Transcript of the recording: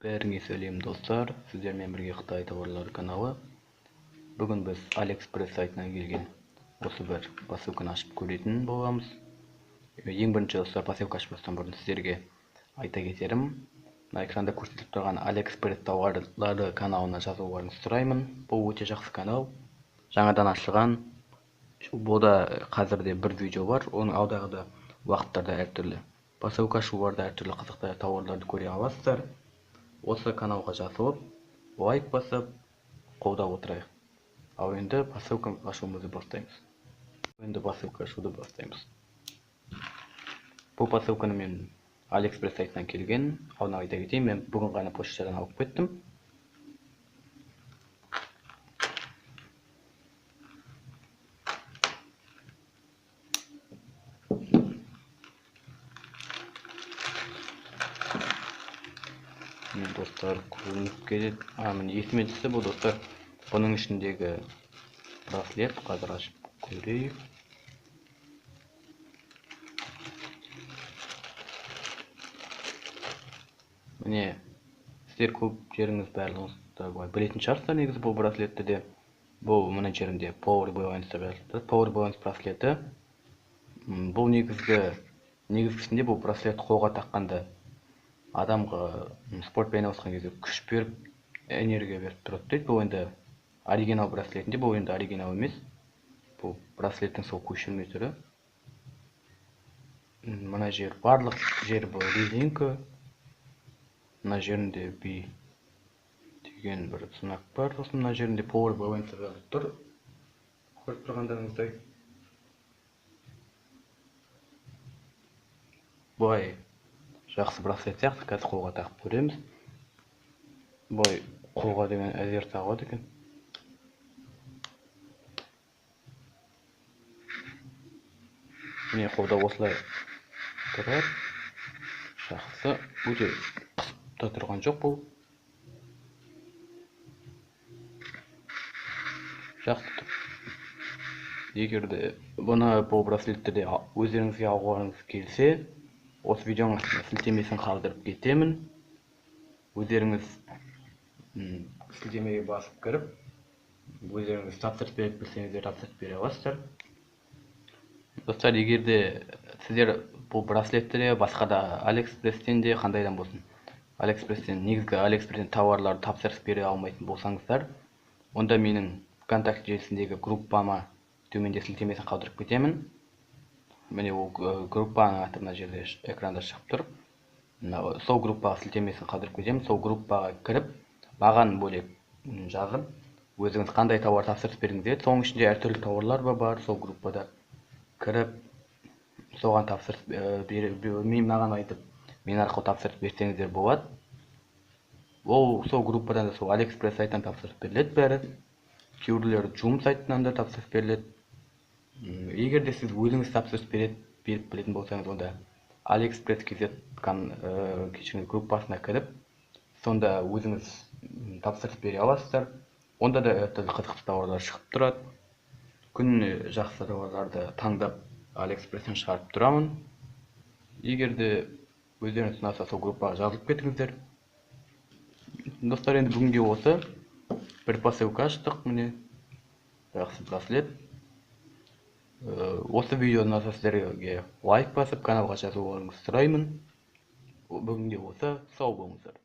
Бәріңе сәлем достар, сіздермен бірге Қытай тауарлары каналы. Бүгін біз AliExpress сайтынан келген осы бір посылканы ашып көретін боламыз. Ең бірінші достар, посылка ашпастан бұрын сіздерге айта кетерім, мына экранда көрсетіліп тұрған AliExpress тауарлары каналына жазылуларыңызды сұраймын. Бұл өте жақсы канал, жаңадан ашылған. Бұда қазірде бір видео бар, оның алдағы уақыттарда әртүрлі посылка ашуларда әртүрлі қызықты тауарларды көре аласыздар. Осы каналға жазылып, лайк басып, қолдап отырайық. Ал енді посылка ашуды бастаймыз. Бұл посылканы мен AliExpress сайтынан келген. Оны айта кетейін, мен бүгін ғана почтадан алып кеттім. Мен достар көрініп келеді. Міне есіме түсті бұл достар. Бұның ішіндегі браслет, қазір ашып көрейік. Міне сіздер көп жеріңіз барлығыңызда білетін шығарсыздар негізі бұл браслетті де. Бұл мына жерінде Power Balance браслеті. Бұл негізгісінде бұл браслет қолға таққанда адамға спортпен айналысқан кезде күш беріп, энергия беріп тұрады дейді. Бұл енді оригинал браслетінде, бұл енді оригинал емес. Бұл браслеттің сол көшірме түрі. Мына жер, барлық жер бұл резинка. Мына жерінде B деген бір знак бар. Сосын мына жерінде Power Balance жазылып тұр. Көріп тұрғандарыңыздай. Бұлай жақсы браслет сияқты, қазір қолға тағып көреміз. Бұлай қолға деген әзер тағылады екен. Міне қолда осылай тұрады. Жақсы, өте қысып та тұрған жоқ бұл. Жақсы тұр. Егерде бұл браслетті де өздеріңізге алғыларыңыз келсе, осы видеоның астына сілтемесін қалдырып кетемін. Өздеріңіз сілтемеге басып кіріп, өздеріңіз тапсырыс беріп білсеңіздер тапсырыс бере аласыздар. Достар, егерде сіздер бұл браслетті де басқа да AliExpress-тен де қандайдан болсын, негізгі AliExpress-тен тауарларды тапсырыс бере алмайтын болсаңыздар, онда менің ВКонтакте желісіндегі группама төменде сілтемесін қалдырып кетемін. Міне ол группаның аты мына жерде экранда шығып тұр. Сол группаға сілтемесін қалдырып кетемін. Сол группаға кіріп, маған бөлек жазып, өзіңіз қандай тауар тапсырыс беріңіздер. Соның ішінде әртүрлі тауарлар бар, сол группада кіріп, соған тапсырыс маған айтып, мен арқылы тапсырыс берсеңіздер болады. Ол сол группадан да сол AliExpress сайтынан тапсырыс беріледі бәрі. Кейбіреулер Joom сайтынан да тапсырыс беріледі. Егер де сіз өзіңіз тапсырыс беріп білетін болсаңыз, онда AliExpress кешіріңіз группасына кіріп, сонда өзіңіз тапсырыс бере аласыздар. Онда да әртүрлі қызықты тауарлар шығып тұрады. Күніне жақсы тауарларды таңдап AliExpress-тен шығарып тұрамын. Егер де өздеріңіз ұнаса, сол группаға жазылып кетіңіздер. Достар, енді бүгінге осы бір посылка аштық. Міне жақсы браслет. Осы видеодан ұнаса сіздерге лайк басып, каналға жазылуларыңызды сұраймын. Бүгінге осы, сау болыңыздар.